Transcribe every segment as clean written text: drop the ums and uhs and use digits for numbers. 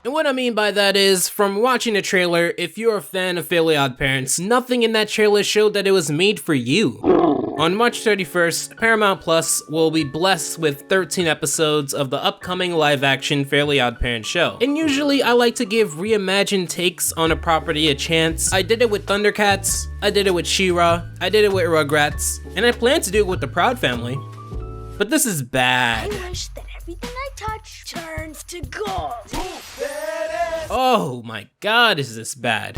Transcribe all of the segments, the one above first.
And what I mean by that is, from watching the trailer, if you're a fan of Fairly Oddparents, nothing in that trailer showed that it was made for you. On March 31st, Paramount Plus will be blessed with 13 episodes of the upcoming live-action Fairly Oddparents show. And usually I like to give reimagined takes on a property a chance. I did it with Thundercats, I did it with She-Ra, I did it with Rugrats, and I plan to do it with the Proud Family. But this is bad. I wish that everything I touch turns to gold. Oh my god, is this bad.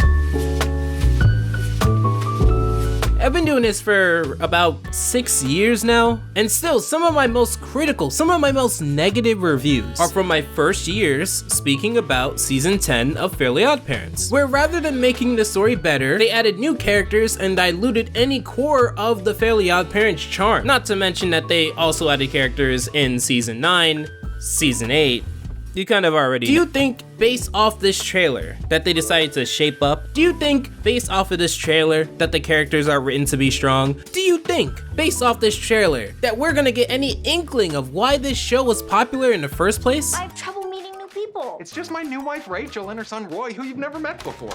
I've been doing this for about 6 years now, and still some of my most critical, some of my most negative reviews are from my first years speaking about season 10 of Fairly Oddparents, where rather than making the story better, they added new characters and diluted any core of the Fairly Oddparents charm. Not to mention that they also added characters in season 9, season 8, you kind of already know. Do you think, based off this trailer, that they decided to shape up? Do you think, based off of this trailer, that the characters are written to be strong? Do you think, based off this trailer, that we're gonna get any inkling of why this show was popular in the first place? I have trouble meeting new people. It's just my new wife Rachel and her son Roy, who you've never met before.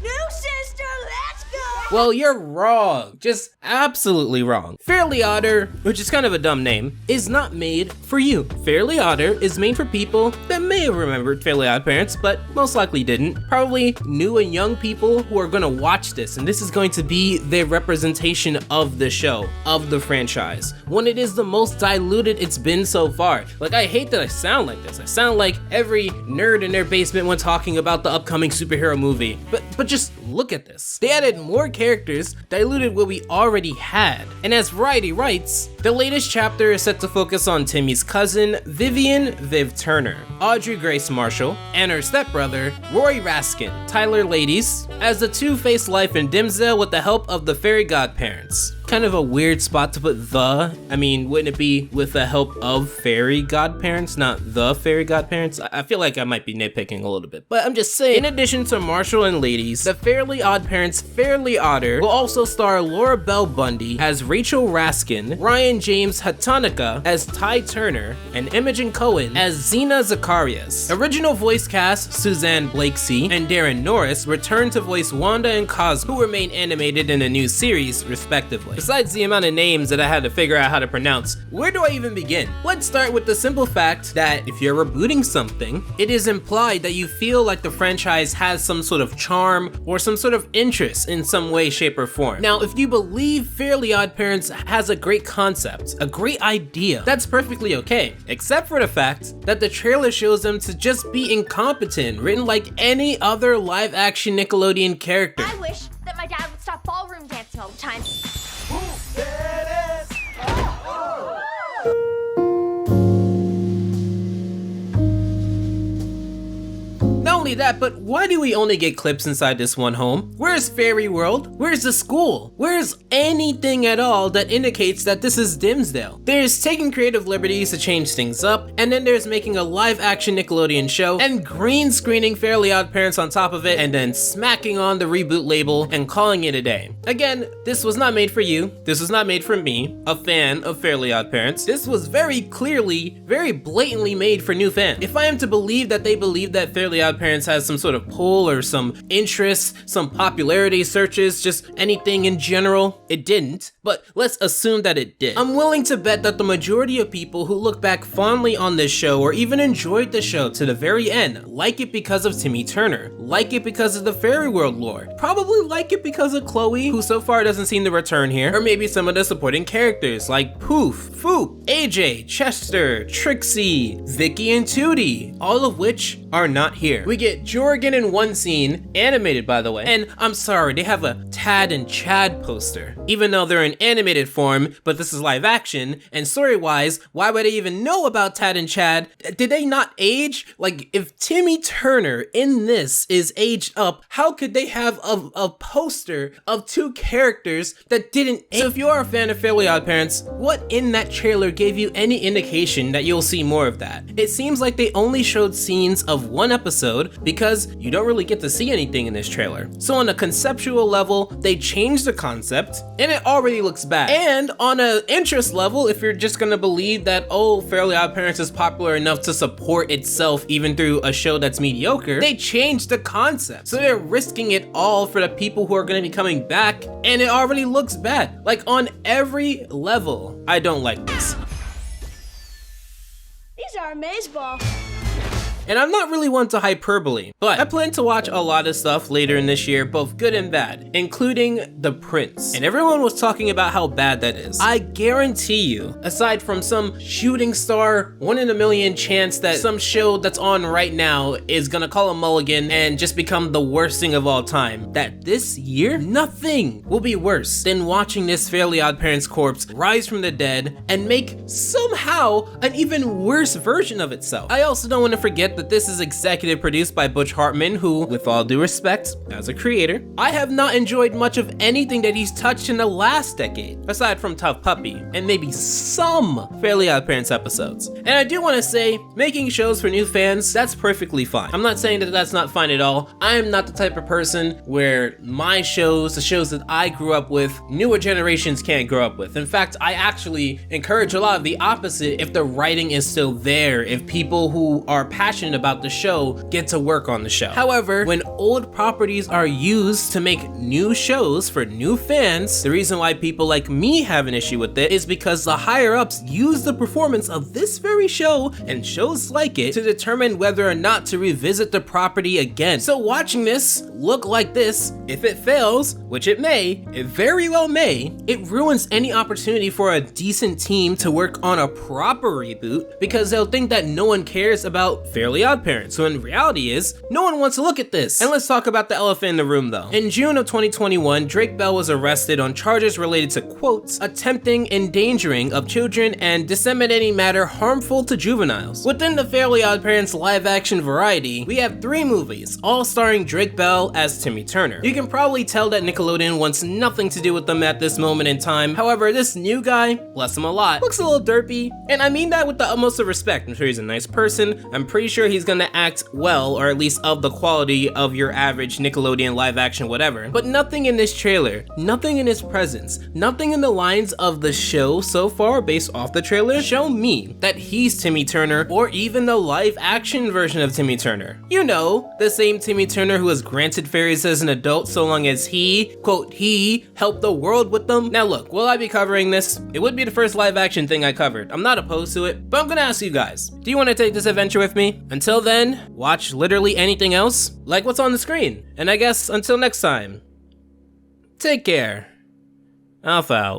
New sister, let's go! Well, you're wrong. Just absolutely wrong. Fairly Odder, which is kind of a dumb name, is not made for you. Fairly Odder is made for people that may have remembered Fairly Oddparents, but most likely didn't. Probably new and young people who are gonna watch this, and this is going to be their representation of the show, of the franchise, when it is the most diluted it's been so far. Like, I hate that I sound like this. I sound like every nerd in their basement when talking about the upcoming superhero movie. But just look at this. They added more characters, diluted what we already had. And as Variety writes, the latest chapter is set to focus on Timmy's cousin, Viv Turner, Audrey Grace Marshall, and her stepbrother, Roy Raskin, Tyler Ladies, as the two-faced life in Dimsdale with the help of the fairy godparents. Kind of a weird spot to put the. I mean, wouldn't it be with the help of fairy godparents, not the fairy godparents? I feel like I might be nitpicking a little bit, but I'm just saying. In addition to Marshall and Ladies, the Fairly Oddparents Fairly Odder will also star Laura Bell Bundy as Rachel Raskin, Ryan James Hatanika as Ty Turner, and Imogen Cohen as Xena Zacharias. Original voice cast Suzanne Blakesey and Darren Norris return to voice Wanda and Cosmo, who remain animated in a new series, respectively. Besides the amount of names that I had to figure out how to pronounce, where do I even begin? Let's start with the simple fact that if you're rebooting something, it is implied that you feel like the franchise has some sort of charm or some sort of interest in some way, shape, or form. Now, if you believe Fairly Oddparents has a great concept, a great idea, that's perfectly okay, except for the fact that the trailer shows them to just be incompetent, written like any other live-action Nickelodeon character. I wish that my dad would stop ballroom dancing all the time. Not only that, but why do we only get clips inside this one home? Where's Fairy World? Where's the school? Where's anything at all that indicates that this is Dimsdale? There's taking creative liberties to change things up, and then there's making a live-action Nickelodeon show, and green screening Fairly Oddparents on top of it, and then smacking on the reboot label and calling it a day. Again, this was not made for you. This was not made for me, a fan of Fairly Oddparents. This was very clearly, very blatantly made for new fans. If I am to believe that they believe that Fairly Oddparents has some sort of pull or some interest, some popularity searches, just anything in general, it didn't, but let's assume that it did. I'm willing to bet that the majority of people who look back fondly on this show or even enjoyed the show to the very end like it because of Timmy Turner, like it because of the Fairy World lore, probably like it because of Chloe, who so far doesn't seem to return here, or maybe some of the supporting characters like Poof, Foop, AJ, Chester, Trixie, Vicky, and Tootie, all of which are not here. We get Jorgen in one scene, animated by the way, and I'm sorry, they have a Tad and Chad poster, even though they're in animated form, but this is live action, and story-wise, why would I even know about Tad and Chad? Did they not age? Like, if Timmy Turner in this is aged up, how could they have a poster of two characters that didn't age? So if you are a fan of Fairly Oddparents, what in that trailer gave you any indication that you'll see more of that? It seems like they only showed scenes of one episode because you don't really get to see anything in this trailer. So on a conceptual level, they changed the concept and it already looks bad. And on an interest level, if you're just gonna believe that, oh, Fairly Oddparents is popular enough to support itself even through a show that's mediocre, they changed the concept. So they're risking it all for the people who are gonna be coming back, and it already looks bad. Like on every level, I don't like this. These are amazeball. And I'm not really one to hyperbole, but I plan to watch a lot of stuff later in this year, both good and bad, including The Prince. And everyone was talking about how bad that is. I guarantee you, aside from some shooting star, 1 in a million chance that some show that's on right now is gonna call a mulligan and just become the worst thing of all time, that this year, nothing will be worse than watching this Fairly Oddparents corpse rise from the dead and make somehow an even worse version of itself. I also don't want to forget that this is executive produced by Butch Hartman, who, with all due respect, as a creator, I have not enjoyed much of anything that he's touched in the last decade, aside from Tough Puppy, and maybe some Fairly Oddparents episodes. And I do want to say, making shows for new fans, that's perfectly fine. I'm not saying that that's not fine at all. I am not the type of person where my shows, the shows that I grew up with, newer generations can't grow up with. In fact, I actually encourage a lot of the opposite if the writing is still there, if people who are passionate about the show get to work on the show. However, when old properties are used to make new shows for new fans, the reason why people like me have an issue with it is because the higher ups use the performance of this very show and shows like it to determine whether or not to revisit the property again. So watching this look like this, if it fails, which it may, it very well may, it ruins any opportunity for a decent team to work on a proper reboot because they'll think that no one cares about Fairly Oddparents, so in reality is, no one wants to look at this. And let's talk about the elephant in the room though. In June of 2021, Drake Bell was arrested on charges related to, quotes, attempting endangering of children and disseminating matter harmful to juveniles. Within the Fairly Oddparents live action variety, we have 3 movies, all starring Drake Bell as Timmy Turner. You can probably tell that Nickelodeon wants nothing to do with them at this moment in time. However, this new guy, bless him a lot, looks a little derpy, and I mean that with the utmost of respect. I'm sure he's a nice person. I'm pretty sure he's gonna act well, or at least of the quality of your average Nickelodeon live action whatever. But nothing in this trailer, nothing in his presence, nothing in the lines of the show so far based off the trailer show me that he's Timmy Turner or even the live action version of Timmy Turner. You know, the same Timmy Turner who was granted fairies as an adult so long as he, quote, he helped the world with them. Now look, will I be covering this? It would be the first live action thing I covered. I'm not opposed to it, but I'm gonna ask you guys, do you want to take this adventure with me? Until then, watch literally anything else, like what's on the screen. And I guess until next time, take care. Alpha out.